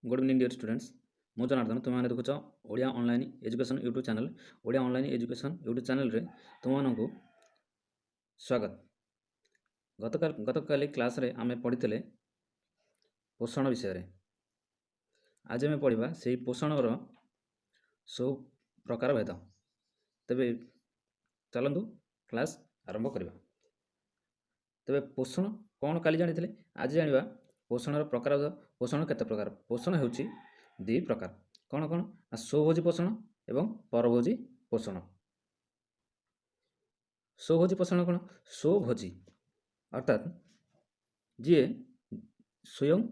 Good evening dear students. मु जनार्दन तुम देखुच Odia online education YouTube channel. Odia online education YouTube channel रे तुमको स्वागत। गतकाली क्लास रे आमे पढ़ी पोषण विषय। आज आम पढ़ा से पोषणर सब प्रकार भेद। तेबे चलतु क्लास आरंभ करवा। तेबे पोषण कौन काली जानी आज जाना पोषणर प्रकार। पोषण केते प्रकार? पोषण होउछि दुई प्रकार। कौन कौन? स्वभोजी पोषण एवं परभोजी पोषण। स्वभोजी पोषण कौन? स्वभोजी अर्थात जी स्वयं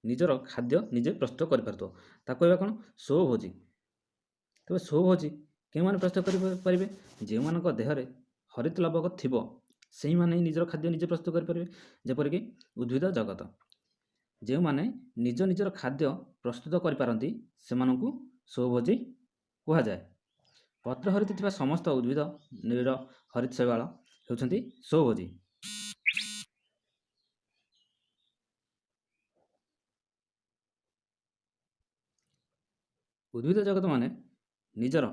निजर खाद्य निजे प्रस्तुत कर पारतो ताको कहबा कौन? स्वभोजी। तबे स्वभोजी के माने प्रस्तुत करें? जो मान देहरे हरित लवक थिबो से माने निजर खाद्य निजे प्रस्तुत करें। जेपरिक उद्भिद जगत जो माने निज निजर खाद्य प्रस्तुत करिपारंती सेमानंकु स्वभोजी कुहा जाए। पत्र हरित थिबा समस्त उद्भिद नीर हरित शैवाल हेउछंती स्वभोजी। उद्भिद जगत माने निजर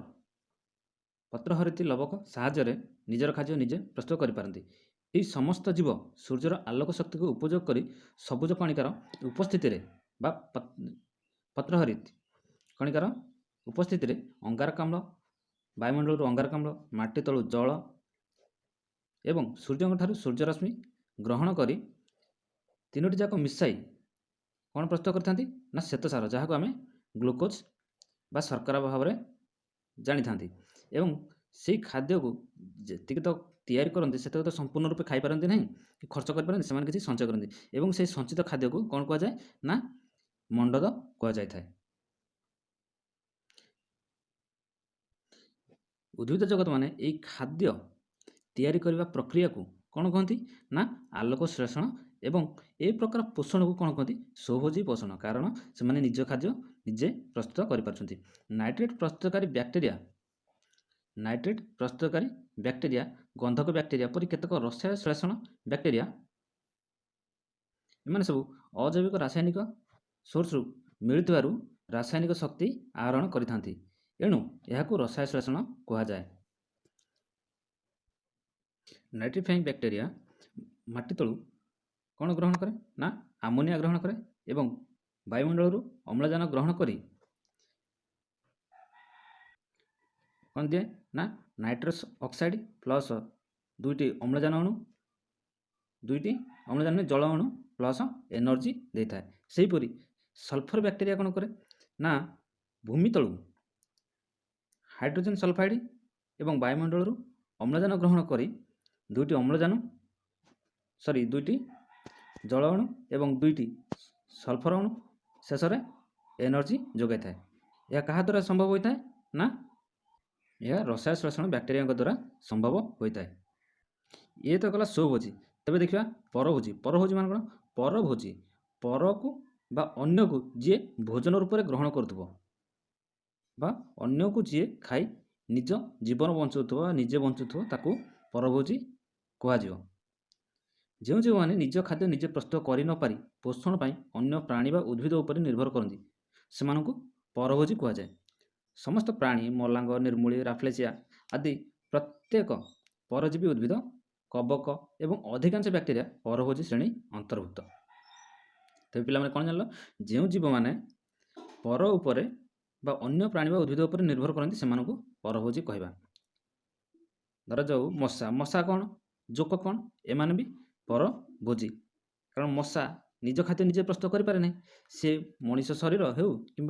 पत्र हरित लवक साहाय्य निजर खाद्य निजे प्रस्तुत करिपारंती। यही समस्त जीव सूर्यर आलोक शक्ति को उपयोग करी सबुज कणिकार उपस्थिति रे बा पत्र हरित कणिकार उपस्थिति रे अंगारकाम्ल वायुमंडल अंगारकाम्ल माटी तलु जल एवं सूर्य सूर्यरश्मि ग्रहण करी तीनोटी जाक मिसाई कौन प्रस्तुत करथांती ना श्वेतसार जहाँ को आम ग्लूकोज बा शर्करा भाव में जानी था। एवं से खाद्य को जी तो तैयारी करते से तो संपूर्ण रूपे खाई पारती ना कि खर्च करपारती से किसी संचय करती एवं से संचित खाद्य को कौन कह जाए ना मंडद कह जाए। उद्भिद जगत माने यही खाद्य तैयारी करने प्रक्रिया को कौन कहती ना आलोक श्लेषण एवं ए प्रकार पोषण को कौन कहती? स्वभोजी पोषण। कारण से माने निज खाद्य निजे प्रस्तुत करि। नाइट्रेट प्रस्तुतकारी बैक्टेरिया गंधक बैक्टेरिया परि केतक रसायन श्लेषण बैक्टेरिया एमाने सब अजैविक रासायनिक सोर्स मिलुथिबारु रासायनिक शक्ति आहरण करिथांती। एणु एहाकु रसायन श्लेषण कहा जाए। नाइट्रिफाइंग बैक्टेरिया माटी तलु कौन ग्रहण करे ना आमोनिया ग्रहण करे एवं वायुमंडल अम्लजान ग्रहण करी कौन दिए ना नाइट्रस ऑक्साइड प्लस दुईटी अम्लजान अणु दुईटी अम्लजान में जल अणु प्लस एनर्जी देता है। सेहीपरि सल्फर बैक्टेरिया कौन करे ना भूमि तलु हाइड्रोजन सल्फाइड एवं वायुमंडल अम्लजान ग्रहण करी दुईटी दुईटी जल अणु एवं दुईटी सल्फर अणु शेष में एनर्जी जोगाई थाए। यह क्या द्वारा संभव होता है ना यह रसायन श्लेषण बैक्टेरिया द्वारा संभव होता है। ये तो गला स्वभोजी। तबे देखिए परभोजी। परभोजी मान कौन? परभोजी पर को बा अन्य को जी भोजन रूप में ग्रहण करुथबो बा अन्य को जी खाई निज जीवन बंचुथबो निजे बंचुथबो ताकू परभोजी कहा जिवो। जो जो माने निज खाद्य निजे प्रस्तुत करि न पारि पोषण पाई अन्य प्राणी बा उद्भिद उपर निर्भर करती सेमानकु परभोजी कहा जाए। समस्त प्राणी मलांग निर्मूली राफ्लेसिया आदि प्रत्येक परजीवी उद्भिद कवक एवं अधिकांश बैक्टेरिया परभोजी श्रेणी अंतर्भुक्त। तेज पे कौन जान जो जीव मैंने पर उपरे बा अन्य प्राणी बा उद्भिद उपर निर्भर करती से परभोजी कहवा। धर जाऊ मशा। मशा कौन? जोक कौन? एमाने भी परभोजी। कारण मशा निज खाद्य निजे प्रस्तुत करें ना सी मनीष शरीर हो कि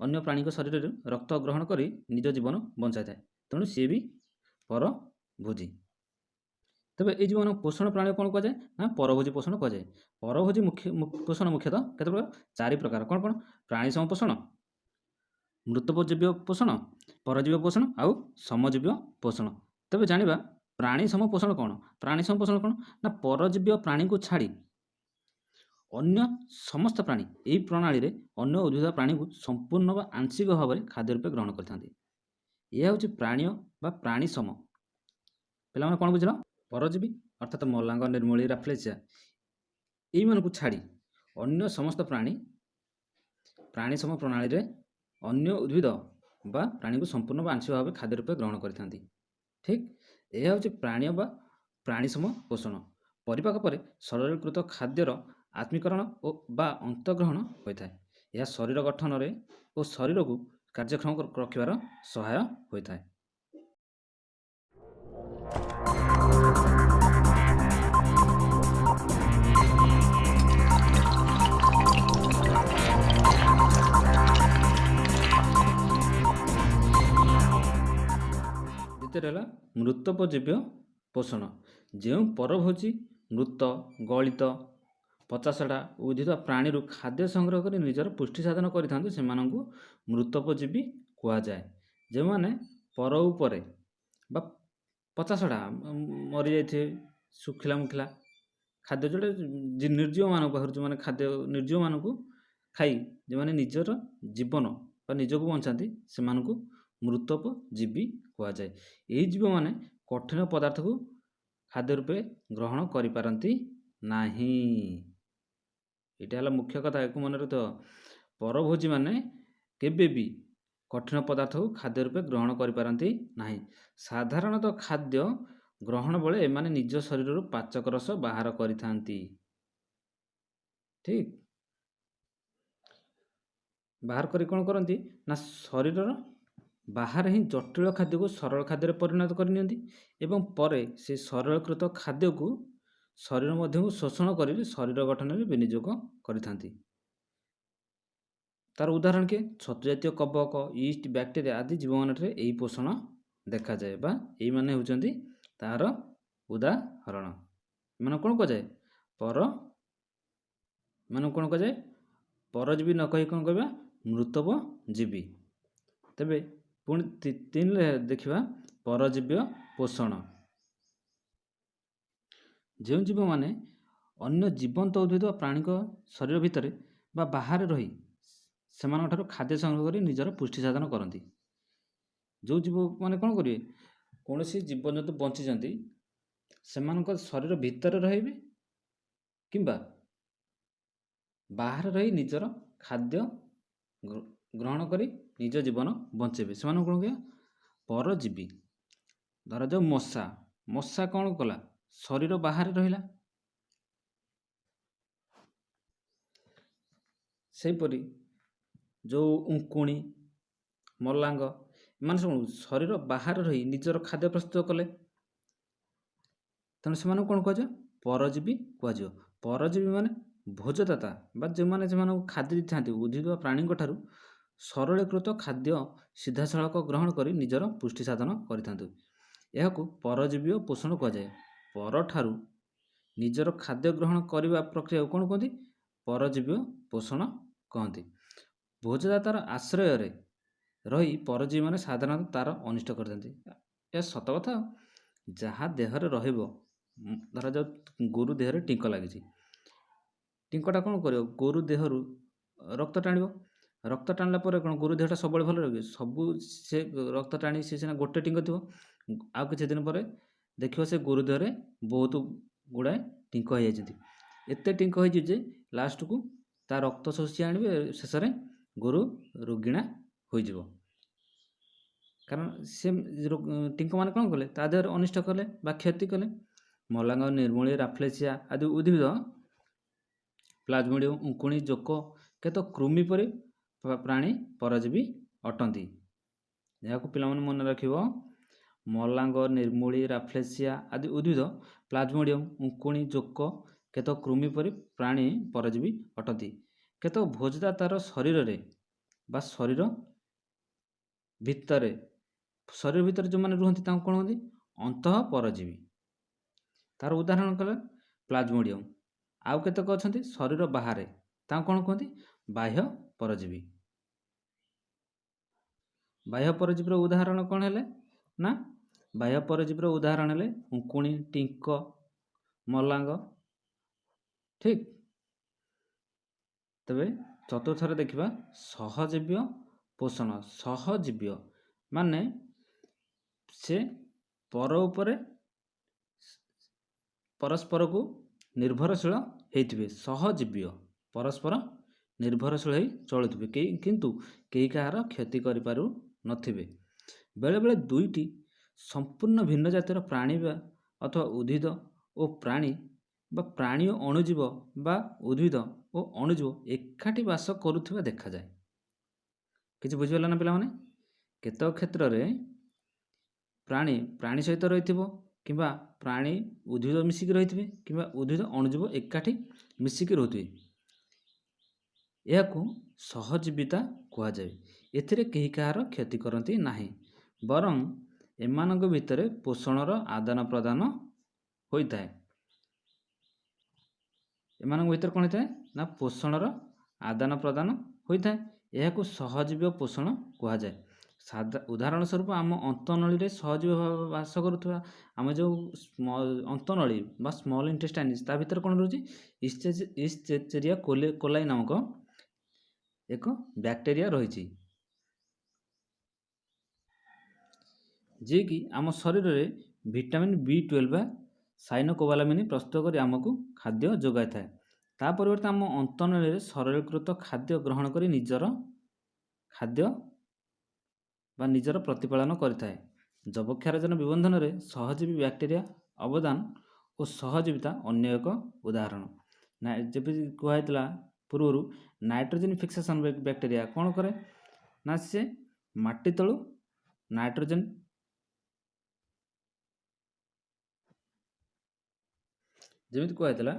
अन्य प्राणी शरीर रक्त ग्रहण कर निज जीवन बंचाई थाए तेणु सी भी परभोजी। तेज ये जो पोषण प्राणी कौन कह जाए ना परभोजी पोषण कह जाए। परभोजी पोषण मुख्यतः केते प्रकार? 4 प्रकार। कौन कौन? प्राणी सम पोषण, मृतजीव पोषण, परजीव पोषण आउ समजीव पोषण। तेज जाना प्राणी सम पोषण कौन? प्राणी सम पोषण कौन ना परजीव प्राणी को छाड़ी अन्य समस्त प्राणी यही प्रणाली रे अन्य उद्भिद प्राणी को संपूर्ण व आंशिक भाव में खाद्य रूपे ग्रहण करते। यह हूँ प्राणी बा प्राणी सम। पे कौन बुझल? परजीवी अर्थात मलांग निर्मूली राफ्लेसिया यही मान छाड़ी अन्य समस्त प्राणी ପ୍ରାଣୀ ସମ ପ୍ରଣାଳୀରେ ଅନ୍ୟ ଉଦ୍ଭିଦ ବା ପ୍ରାଣୀକୁ ସମ୍ପୂର୍ଣ୍ଣ ବା ଆଂଶିକ ଭାବେ ଖାଦ୍ୟ ରୂପେ ଗ୍ରହଣ କରିଥାନ୍ତି। ଠିକ୍ ଏହା ହେଉଛି ପ୍ରାଣୀୟ ବା ପ୍ରାଣୀ ସମ ପୋଷଣ। ପରିପାକ ପରେ ସରଳୀକୃତ ଖାଦ୍ୟର ଆତ୍ମୀକରଣ ବା ଅନ୍ତଃଗ୍ରହଣ ହୋଇଥାଏ। ଏହା ଶରୀର ଗଠନରେ ଓ ଶରୀରକୁ କାର୍ଯ୍ୟକ୍ଷମ ରଖିବାର ସହାୟ ହୋଇଥାଏ। ଦ୍ୱିତୀୟରେ ହେଲା ମୃତୋପଜୀବ୍ୟ ପୋଷଣ। ଯେଉଁ ପରଭୋଜୀ ମୃତ, ଗଳିତ, ପଚାସଢ଼ା ଉଦ୍ଭିଦ ପ୍ରାଣୀରୁ ଖାଦ୍ୟ ସଂଗ୍ରହ କରି ନିଜର ପୁଷ୍ଟି ସାଧନ କରିଥାନ୍ତି ସେମାନଙ୍କୁ ମୃତୋପଜୀବୀ କୁହାଯାଏ। ଯେଉଁମାନେ ପର ଉପରେ ବା ପଚାସଢ଼ା ମରିଯାଇଥିବେ, ଶୁଖିଲା ମୁଖିଲା ଖାଦ୍ୟ ଯୋଉଟା ନିର୍ଜୀବମାନଙ୍କ ପାଖରୁ ଯେଉଁମାନେ ଖାଦ୍ୟ ନିର୍ଜୀବମାନଙ୍କୁ ଖାଇ ଯେଉଁମାନେ ନିଜର ଜୀବନ ବା ନିଜକୁ ବଞ୍ଚାନ୍ତି ସେମାନଙ୍କୁ ମୃତୋପଜୀବୀ କୁହାଯାଏ। ଏହି ଜୀବମାନେ କଠିନ ପଦାର୍ଥକୁ ଖାଦ୍ୟ ରୂପେ ଗ୍ରହଣ କରିପାରନ୍ତି ନାହିଁ। ଏଇଟା ହେଲା ମୁଖ୍ୟ କଥା, ଏକୁ ମନେ ରଖିଥିବ। ପରଭୋଜୀମାନେ କେବେ ବି କଠିନ ପଦାର୍ଥକୁ ଖାଦ୍ୟ ରୂପେ ଗ୍ରହଣ କରିପାରନ୍ତି ନାହିଁ। ସାଧାରଣତଃ ଖାଦ୍ୟ ଗ୍ରହଣ ବେଳେ ଏମାନେ ନିଜ ଶରୀରରୁ ପାଚକ ରସ ବାହାର କରିଥାନ୍ତି। ଠିକ୍ ବାହାର କରି କ'ଣ କରନ୍ତି ନା ଶରୀରର ବାହାରେ ହିଁ ଜଟିଳ ଖାଦ୍ୟକୁ ସରଳ ଖାଦ୍ୟରେ ପରିଣତ କରିନିଅନ୍ତି ଏବଂ ପରେ ସେ ସରଳୀକୃତ ଖାଦ୍ୟକୁ ଶରୀର ମଧ୍ୟକୁ ଶୋଷଣ କରି ଶରୀର ଗଠନରେ ବିନିଯୋଗ କରିଥାନ୍ତି। ତାର ଉଦାହରଣ କିଏ? ଛତୁ ଜାତୀୟ କବକ, ଇଷ୍ଟ, ବ୍ୟାକ୍ଟେରିଆ ଆଦି ଜୀବମାନଙ୍କରେ ଏହି ପୋଷଣ ଦେଖାଯାଏ ବା ଏଇମାନେ ହେଉଛନ୍ତି ତାହାର ଉଦାହରଣ। ଏମାନଙ୍କୁ କ'ଣ କୁହାଯାଏ? ଏମାନଙ୍କୁ କ'ଣ କୁହାଯାଏ? ପରଜୀବୀ ନ କହି କ'ଣ କହିବା? ମୃତୋପଜୀବୀ। ତେବେ ପୁଣି ତିନିରେ ଦେଖିବା ପରଜୀବ୍ୟ ପୋଷଣ। ଯେଉଁ ଜୀବମାନେ ଅନ୍ୟ ଜୀବନ୍ତ ଉଦ୍ଭିଦ ବା ପ୍ରାଣୀଙ୍କ ଶରୀର ଭିତରେ ବା ବାହାରେ ରହି ସେମାନଙ୍କଠାରୁ ଖାଦ୍ୟ ସଂଗ୍ରହ କରି ନିଜର ପୁଷ୍ଟି ସାଧନ କରନ୍ତି। ଯେଉଁ ଜୀବମାନେ କ'ଣ କରିବେ? କୌଣସି ଜୀବଜନ୍ତୁ ବଞ୍ଚିଛନ୍ତି ସେମାନଙ୍କ ଶରୀର ଭିତରେ ରହିବେ କିମ୍ବା ବାହାରେ ରହି ନିଜର ଖାଦ୍ୟ ଗ୍ରହଣ କରି ନିଜ ଜୀବନ ବଞ୍ଚେଇବେ, ସେମାନଙ୍କୁ କ'ଣ କହିବା? ପରଜୀବୀ। ଧରାଯାଉ ମଶା କ'ଣ କଲା? ଶରୀର ବାହାରେ ରହିଲା। ସେହିପରି ଯେଉଁ ଉଙ୍କୁଣି, ମଲାଙ୍ଗ ଏମାନେ ସବୁ ଶରୀର ବାହାରେ ରହି ନିଜର ଖାଦ୍ୟ ପ୍ରସ୍ତୁତ କଲେ, ତେଣୁ ସେମାନଙ୍କୁ କ'ଣ କୁହାଯିବ? ପରଜୀବୀ କୁହାଯିବ। ପରଜୀବୀ ମାନେ ଭୋଜଦାତା ବା ଯେଉଁମାନେ ସେମାନଙ୍କୁ ଖାଦ୍ୟ ଦେଇଥାନ୍ତି ଉଦ୍ଭିଦ ବା ପ୍ରାଣୀଙ୍କ ଠାରୁ ସରଳୀକୃତ ଖାଦ୍ୟ ସିଧାସଳଖ ଗ୍ରହଣ କରି ନିଜର ପୁଷ୍ଟି ସାଧନ କରିଥାନ୍ତି। ଏହାକୁ ପରଜୀବୀ ପୋଷଣ କୁହାଯାଏ। ପରଠାରୁ ନିଜର ଖାଦ୍ୟ ଗ୍ରହଣ କରିବା ପ୍ରକ୍ରିୟାକୁ କ'ଣ କୁହନ୍ତି? ପରଜୀବୀ ପୋଷଣ କହନ୍ତି। ଭୋଜଦାତାର ଆଶ୍ରୟରେ ରହି ପରଜୀବୀମାନେ ସାଧାରଣତଃ ତାର ଅନିଷ୍ଟ କରିଥାନ୍ତି। ଏହା ସତ କଥା। ଯାହା ଦେହରେ ରହିବ, ଧରାଯାଉ ଗୋରୁ ଦେହରେ ଟିଙ୍କ ଲାଗିଛି, ଟିଙ୍କଟା କ'ଣ କରିବ? ଗୋରୁ ଦେହରୁ ରକ୍ତ ଟାଣିବ। ରକ୍ତ ଟାଣିଲା ପରେ କ'ଣ ଗୋରୁ ଦେହଟା ସବୁବେଳେ ଭଲ ରହିବ? ସବୁ ସେ ରକ୍ତ ଟାଣି ସେ ସିନା ଗୋଟେ ଟିଙ୍କ ଥିବ, ଆଉ କିଛି ଦିନ ପରେ ଦେଖିବ ସେ ଗୋରୁ ଦେହରେ ବହୁତ ଗୁଡ଼ାଏ ଟିଙ୍କ ହୋଇଯାଇଛନ୍ତି। ଏତେ ଟିଙ୍କ ହୋଇଛି ଯେ ଲାଷ୍ଟକୁ ତା ରକ୍ତ ଶୋଷି ଆଣିବେ, ଶେଷରେ ଗୋରୁ ରୋଗିଣା ହୋଇଯିବ। କାରଣ ସେ ଟିଙ୍କ ମାନେ କ'ଣ କଲେ? ତା ଦେହରେ ଅନିଷ୍ଟ କଲେ ବା କ୍ଷତି କଲେ। ମଲାଙ୍ଗ, ନିର୍ମୂଳୀ, ରାଫ୍ଲେସିଆ ଆଦି ଉଦ୍ଭିଦ ପ୍ଲାଜମୋଡ଼ିୟମ, ଉଙ୍କୁଣି, ଜୋକ କେତେକ କୃମି ପରି ପ୍ରାଣୀ ପରଜୀବୀ ଅଟନ୍ତି। ଏହାକୁ ପିଲାମାନେ ମନେ ରଖିବ। ମଲାଙ୍ଗ, ନିର୍ମୂଳୀ, ରାଫ୍ଲେସିଆ ଆଦି ଉଦ୍ଭିଦ ପ୍ଲାଜମୋଡ଼ିୟମ, ଉଙ୍କୁଣି, ଜୋକ କେତେକ କୃମି ପରି ପ୍ରାଣୀ ପରଜୀବୀ ଅଟନ୍ତି। କେତେକ ଭୋଜଦାତାର ଶରୀରରେ ବା ଶରୀର ଭିତରେ ଯେଉଁମାନେ ରୁହନ୍ତି ତାଙ୍କୁ କ'ଣ କୁହନ୍ତି? ଅନ୍ତଃ ପରଜୀବୀ। ତାର ଉଦାହରଣ କଲେ ପ୍ଲାଜମୋଡ଼ିୟମ। ଆଉ କେତେକ ଅଛନ୍ତି ଶରୀର ବାହାରେ, ତାଙ୍କୁ କ'ଣ କୁହନ୍ତି? ବାହ୍ୟ ପରଜୀବୀ। ବାହ୍ୟ ପରଜୀବୀର ଉଦାହରଣ କ'ଣ ହେଲେ ନା ବାହ୍ୟ ପରଜୀବୀର ଉଦାହରଣ ହେଲେ ଉଙ୍କୁଣି, ଟିଙ୍କ, ମଲାଙ୍ଗ। ଠିକ୍। ତେବେ ଚତୁର୍ଥରେ ଦେଖିବା ସହଜୀବ୍ୟ ପୋଷଣ। ସହଜୀବ୍ୟ ମାନେ ସେ ପର ଉପରେ ପରସ୍ପରକୁ ନିର୍ଭରଶୀଳ ହେଇଥିବେ। ସହଜୀବ୍ୟ ପରସ୍ପର ନିର୍ଭରଶୀଳ ହୋଇ ଚଳୁଥିବେ, କିନ୍ତୁ କେହି କାହାର କ୍ଷତି କରିପାରୁ ନଥିବେ। ବେଳେବେଳେ ଦୁଇଟି ସମ୍ପୂର୍ଣ୍ଣ ଭିନ୍ନ ଜାତିର ପ୍ରାଣୀ ଅଥବା ଉଦ୍ଭିଦ ଓ ପ୍ରାଣୀ ବା ପ୍ରାଣୀ ଓ ଅଣୁଜୀବ ବା ଉଦ୍ଭିଦ ଓ ଅଣୁଜୀବ ଏକାଠି ବାସ କରୁଥିବା ଦେଖାଯାଏ। କିଛି ବୁଝିପାରିଲ ନା ପିଲାମାନେ? କେତେକ କ୍ଷେତ୍ରରେ ପ୍ରାଣୀ ସହିତ ରହିଥିବ, କିମ୍ବା ପ୍ରାଣୀ ଉଦ୍ଭିଦ ମିଶିକି ରହିଥିବେ, କିମ୍ବା ଉଦ୍ଭିଦ ଅଣୁଜୀବ ଏକାଠି ମିଶିକି ରହୁଥିବେ। ଏହାକୁ ସହଜୀବିତା କୁହାଯାଏ। ଏଥିରେ କେହି କାହାର କ୍ଷତି କରନ୍ତି ନାହିଁ, ବରଂ ଏମାନଙ୍କ ଭିତରେ ପୋଷଣର ଆଦାନ ପ୍ରଦାନ ହୋଇଥାଏ। ଏମାନଙ୍କ ଭିତରେ କ'ଣ ହୋଇଥାଏ ନା ପୋଷଣର ଆଦାନ ପ୍ରଦାନ ହୋଇଥାଏ। ଏହାକୁ ସହଜୀବ ପୋଷଣ କୁହାଯାଏ। ଉଦାହରଣ ସ୍ୱରୂପ ଆମ ଅନ୍ତନଳୀରେ ସହଜୀବ ଭାବେ ବାସ କରୁଥିବା ଆମେ ଯେଉଁ ଅନ୍ତନଳୀ ବା ସ୍ମଲ୍ ଇଣ୍ଟେଷ୍ଟାଇନ୍, ତା ଭିତରେ କ'ଣ ରହୁଛି? ଇଶ୍ଚେରିଆ କୋଲାଇ ନାମକ ଏକ ବ୍ୟାକ୍ଟେରିଆ ରହିଛି, ଯିଏକି ଆମ ଶରୀରରେ ଭିଟାମିନ୍ B12 ବା ସାଇନୋକୋବାଲାମିନ୍ ପ୍ରସ୍ତୁତ କରି ଆମକୁ ଖାଦ୍ୟ ଯୋଗାଇଥାଏ। ତା ପରିବର୍ତ୍ତେ ଆମ ଅନ୍ତନଳୀରେ ସରଳୀକୃତ ଖାଦ୍ୟ ଗ୍ରହଣ କରି ନିଜର ପ୍ରତିପାଳନ କରିଥାଏ। ଯବକ୍ଷାରଜାନ ବିବନ୍ଧନରେ ସହଜୀବୀ ବ୍ୟାକ୍ଟେରିଆ ଅବଦାନ ଓ ସହଜୀବିତା ଅନ୍ୟ ଏକ ଉଦାହରଣ। ଯେମିତି କୁହାଯାଇଥିଲା ପୂର୍ବରୁ, ନାଇଟ୍ରୋଜେନ୍ ଫିକ୍ସେସନ୍ ବ୍ୟାକ୍ଟେରିଆ କ'ଣ କରେ ନା ସେ ମାଟି ତଳୁ ନାଇଟ୍ରୋଜେନ୍ ଯେମିତି କୁହାଯାଇଥିଲା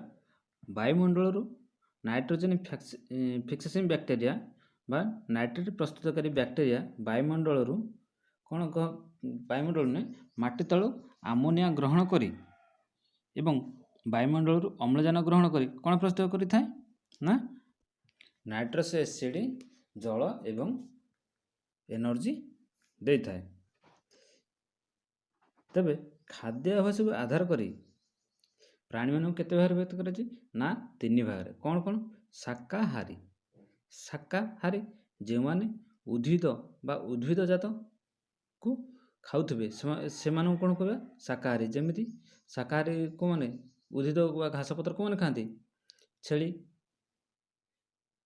ବାୟୁମଣ୍ଡଳରୁ ନାଇଟ୍ରୋଜେନ୍ ଫିକ୍ସେସିଂ ବ୍ୟାକ୍ଟେରିଆ ବା ନାଇଟ୍ରେଟ୍ ପ୍ରସ୍ତୁତକାରୀ ବ୍ୟାକ୍ଟେରିଆ ବାୟୁମଣ୍ଡଳରୁ ମାଟି ତଳୁ ଆମୋନିଆ ଗ୍ରହଣ କରି ଏବଂ ବାୟୁମଣ୍ଡଳରୁ ଅମ୍ଳଜାନ ଗ୍ରହଣ କରି କ'ଣ ପ୍ରସ୍ତୁତ କରିଥାଏ ନା ନାଇଟ୍ରସ୍ ଏସିଡ୍, ଜଳ ଏବଂ ଏନର୍ଜି ଦେଇଥାଏ। ତେବେ ଖାଦ୍ୟ ଆବଶ୍ୟକ ଆଧାର କରି ପ୍ରାଣୀମାନଙ୍କୁ କେତେ ଭାଗରେ ବିଭକ୍ତ କରାଯାଇଛି ନା 3 ଭାଗରେ। କ'ଣ? ଶାକାହାରୀ ଯେଉଁମାନେ ଉଦ୍ଭିଦ ବା ଉଦ୍ଭିଦ ଜାତକୁ ଖାଉଥିବେ ସେମାନଙ୍କୁ କ'ଣ କହିବା? ଶାକାହାରୀ। ଯେମିତି ଶାକାହାରୀ କୋଉମାନେ? ଉଦ୍ଭିଦ ବା ଘାସ ପତ୍ର କୋଉମାନେ ଖାଆନ୍ତି? ଛେଳି,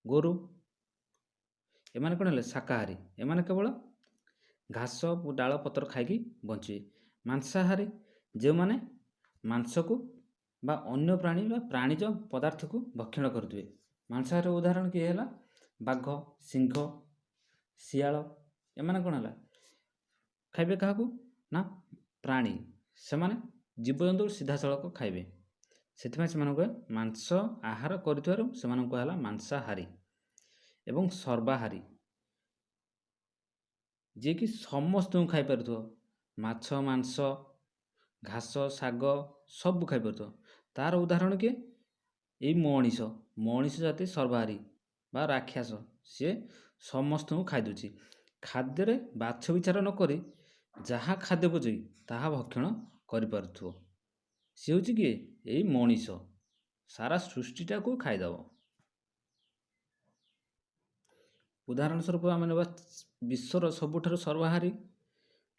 ଗୋରୁ, ଏମାନେ କ'ଣ ହେଲେ? ଶାକାହାରୀ। ଏମାନେ କେବଳ ଘାସ ଡାଳ ପତ୍ର ଖାଇକି ବଞ୍ଚିବେ। ମାଂସାହାରୀ ଯେଉଁମାନେ ମାଂସକୁ ବା ଅନ୍ୟ ପ୍ରାଣୀ ବା ପ୍ରାଣୀଜ ପଦାର୍ଥକୁ ଭକ୍ଷଣ କରୁଥିବେ। ମାଂସାହାରୀର ଉଦାହରଣ କିଏ ହେଲା? ବାଘ, ସିଂହ, ଶିଆଳ। ଏମାନେ କ'ଣ ହେଲା? ଖାଇବେ କାହାକୁ? ନା ପ୍ରାଣୀ। ସେମାନେ ଜୀବଜନ୍ତୁ ସିଧାସଳଖ ଖାଇବେ। ସେଥିପାଇଁ ସେମାନଙ୍କୁ ମାଂସ ଆହାର କରୁଥିବାରୁ ସେମାନଙ୍କୁ ହେଲା ମାଂସାହାରୀ। ଏବଂ ସର୍ବାହାରୀ, ଯିଏକି ସମସ୍ତଙ୍କୁ ଖାଇପାରୁଥିବ। ମାଛ, ମାଂସ, ଘାସ, ଶାଗ ସବୁ ଖାଇପାରୁଥିବ। ତାର ଉଦାହରଣ କିଏ? ଏଇ ମଣିଷ ଜାତି ସର୍ବାହାରୀ ବା ରାକ୍ଷସ। ସିଏ ସମସ୍ତଙ୍କୁ ଖାଇଦେଉଛି। ଖାଦ୍ୟରେ ବାଛ ବିଚାର ନକରି ଯାହା ଖାଦ୍ୟ ବୁଝି ତାହା ଭକ୍ଷଣ କରିପାରୁଥିବ। ସିଏ ହେଉଛି କିଏ? ଏଇ ମଣିଷ। ସାରା ସୃଷ୍ଟିଟାକୁ ଖାଇଦେବ। ଉଦାହରଣ ସ୍ୱରୂପ ଆମେ ନେବା ବିଶ୍ୱର ସବୁଠାରୁ ସର୍ବାହାରୀ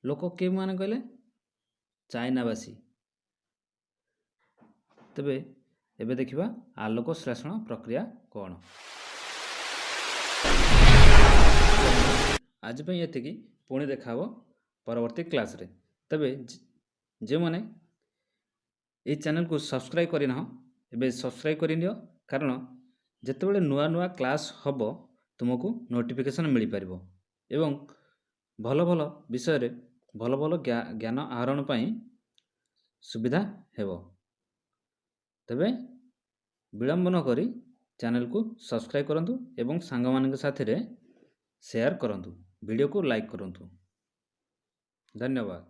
ଲୋକ କେଉଁମାନେ କହିଲେ? ଚାଇନାବାସୀ। ତେବେ ଏବେ ଦେଖିବା ଆଲୋକ ଶ୍ଳେଷଣ ପ୍ରକ୍ରିୟା କ'ଣ। ଆଜି ପାଇଁ ଏତିକି, ପୁଣି ଦେଖା ହେବ ପରବର୍ତ୍ତୀ କ୍ଲାସ୍ରେ। ତେବେ ଯେଉଁମାନେ ଏହି ଚ୍ୟାନେଲକୁ ସବସ୍କ୍ରାଇବ୍ କରିନାହ, ଏବେ ସବସ୍କ୍ରାଇବ୍ କରିନିଅ, କାରଣ ଯେତେବେଳେ ନୂଆ ନୂଆ କ୍ଲାସ୍ ହେବ ତୁମକୁ ନୋଟିଫିକେସନ୍ ମିଳିପାରିବ ଏବଂ ଭଲ ବିଷୟରେ ଭଲ ଜ୍ଞାନ ଆହରଣ ପାଇଁ ସୁବିଧା ହେବ। ତେବେ ବିଳମ୍ବ ନ କରି ଚ୍ୟାନେଲକୁ ସବସ୍କ୍ରାଇବ୍ କରନ୍ତୁ ଏବଂ ସାଙ୍ଗମାନଙ୍କ ସାଥିରେ ସେୟାର କରନ୍ତୁ। ଭିଡ଼ିଓକୁ ଲାଇକ୍ କରନ୍ତୁ। ଧନ୍ୟବାଦ।